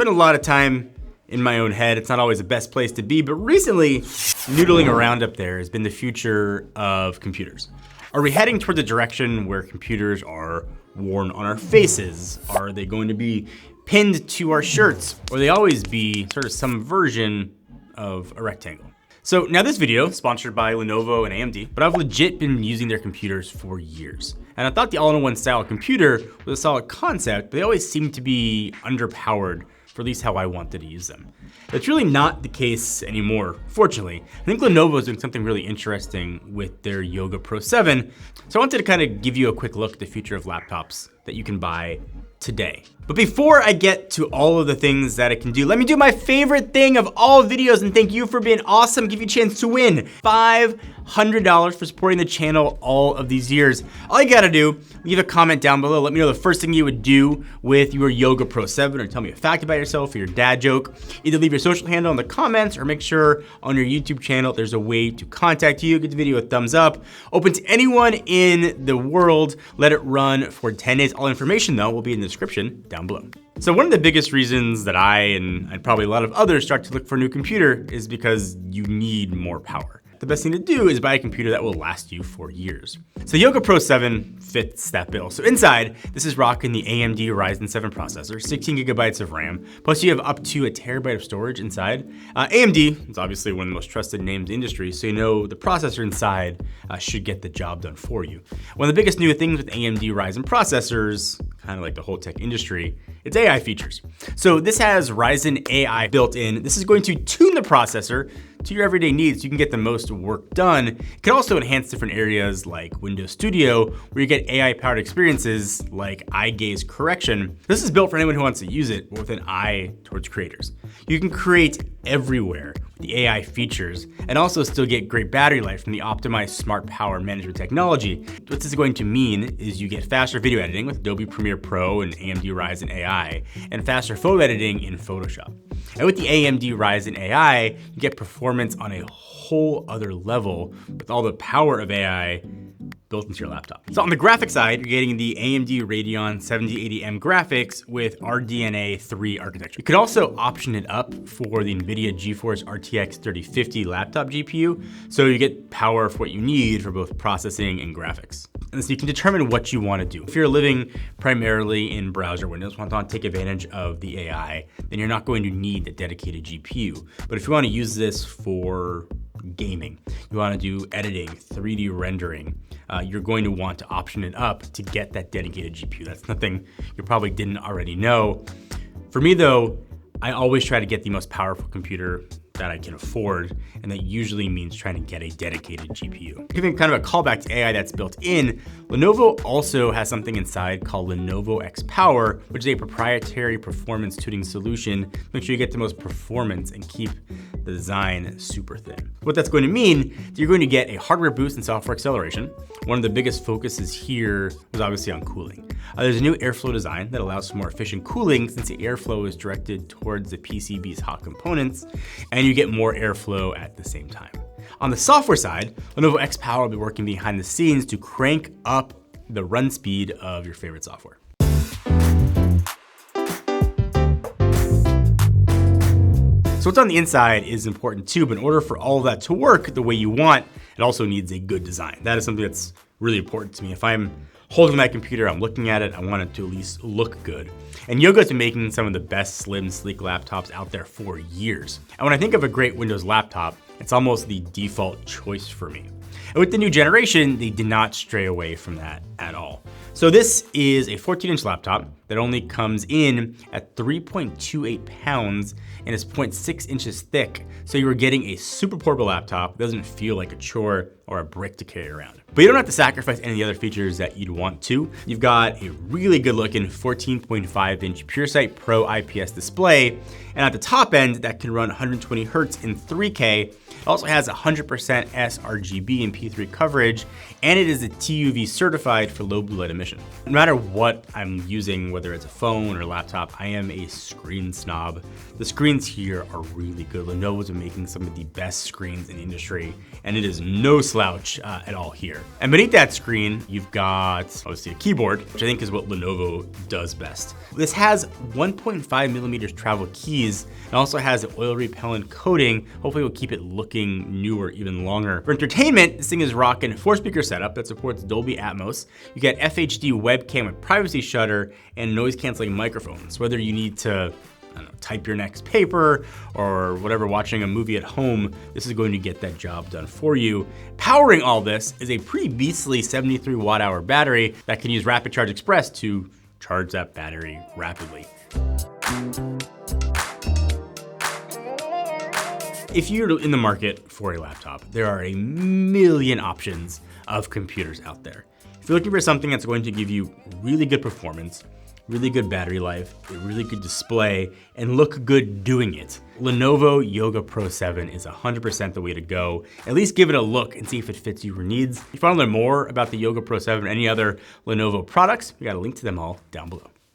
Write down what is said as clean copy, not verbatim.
spend a lot of time in my own head. It's not always the best place to be, but recently, noodling around up there has been the future of computers. Are we heading towards a direction where computers are worn on our faces? Are they going to be pinned to our shirts? Or they always be sort of some version of a rectangle? So now this video is sponsored by Lenovo and AMD, but I've legit been using their computers for years. And I thought the all-in-one style computer was a solid concept, but they always seem to be underpowered, for at least how I wanted to use them. That's really not the case anymore, fortunately. I think Lenovo is doing something really interesting with their Yoga Pro 7. So I wanted to kind of give you a quick look at the future of laptops that you can buy today. But before I get to all of the things that it can do, let me do my favorite thing of all videos and thank you for being awesome. Give you a chance to win $500 for supporting the channel all of these years. All you gotta do, leave a comment down below. Let me know the first thing you would do with your Yoga Pro 7, or tell me a fact about yourself or your dad joke. Either leave your social handle in the comments or make sure on your YouTube channel there's a way to contact you. Give the video a thumbs up. Open to anyone in the world. Let it run for 10 days. All information though will be in the description down below. So one of the biggest reasons that I and probably a lot of others start to look for a new computer is because you need more power. The best thing to do is buy a computer that will last you for years. So Yoga Pro 7 fits that bill. So inside, this is rocking the AMD Ryzen 7 processor, 16 gigabytes of RAM, plus you have up to a terabyte of storage inside. AMD is obviously one of the most trusted names in the industry, so you know the processor inside should get the job done for you. One of the biggest new things with AMD Ryzen processors, kind of like the whole tech industry, it's AI features. So this has Ryzen AI built in. This is going to tune the processor to your everyday needs so you can get the most work done. It can also enhance different areas like Windows Studio, where you get AI-powered experiences like eye gaze correction. This is built for anyone who wants to use it, but with an eye towards creators. You can create everywhere with the AI features and also still get great battery life from the optimized smart power management technology. What this is going to mean is you get faster video editing with Adobe Premiere Pro and AMD Ryzen AI, and faster photo editing in Photoshop. And with the AMD Ryzen AI, you get performance on a whole other level with all the power of AI built into your laptop. So on the graphics side, you're getting the AMD Radeon 7080M graphics with RDNA 3 architecture. You could also option it up for the NVIDIA GeForce RTX 3050 laptop GPU, so you get power for what you need for both processing and graphics. And so you can determine what you want to do. If you're living primarily in browser windows, want to take advantage of the AI, then you're not going to need a dedicated GPU. But if you want to use this for gaming, you want to do editing, 3D rendering, you're going to want to option it up to get that dedicated GPU. That's nothing you probably didn't already know. For me though, I always try to get the most powerful computer that I can afford, and that usually means trying to get a dedicated GPU. Giving kind of a callback to AI that's built in, Lenovo also has something inside called Lenovo X Power, which is a proprietary performance tuning solution to make sure you get the most performance and keep the design super thin. What that's going to mean is you're going to get a hardware boost and software acceleration. One of the biggest focuses here was obviously on cooling. There's a new airflow design that allows for more efficient cooling since the airflow is directed towards the PCB's hot components, and you get more airflow at the same time. On the software side, Lenovo X Power will be working behind the scenes to crank up the run speed of your favorite software. So what's on the inside is important too, but in order for all of that to work the way you want, it also needs a good design. That is something that's really important to me. If I'm holding my computer, I'm looking at it, I want it to at least look good. And Yoga's been making some of the best slim, sleek laptops out there for years. And when I think of a great Windows laptop, it's almost the default choice for me. And with the new generation, they did not stray away from that at all. So this is a 14-inch laptop that only comes in at 3.28 pounds and is 0.6 inches thick. So you are getting a super portable laptop that doesn't feel like a chore or a brick to carry around. But you don't have to sacrifice any of the other features that you'd want to. You've got a really good looking 14.5-inch PureSight Pro IPS display, and at the top end that can run 120 Hz in 3K. It also has 100% sRGB UV and P3 coverage, and it is a TUV certified for low blue light emission. No matter what I'm using, whether it's a phone or laptop, I am a screen snob. The screens here are really good. Lenovo's been making some of the best screens in the industry, and it is no slouch at all here. And beneath that screen, you've got obviously a keyboard, which I think is what Lenovo does best. This has 1.5 millimeters travel keys, and also has an oil repellent coating. Hopefully it'll keep it looking newer even longer. For entertainment, this thing is rocking a 4-speaker setup that supports Dolby Atmos. You get FHD webcam with privacy shutter and noise canceling microphones. Whether you need to, I don't know, type your next paper or whatever, watching a movie at home, this is going to get that job done for you. Powering all this is a pretty beastly 73 watt-hour battery that can use Rapid Charge Express to charge that battery rapidly. If you're in the market for a laptop, there are a million options of computers out there. If you're looking for something that's going to give you really good performance, really good battery life, a really good display, and look good doing it, Lenovo Yoga Pro 7 is 100% the way to go. At least give it a look and see if it fits your needs. If you want to learn more about the Yoga Pro 7 or any other Lenovo products, we got a link to them all down below.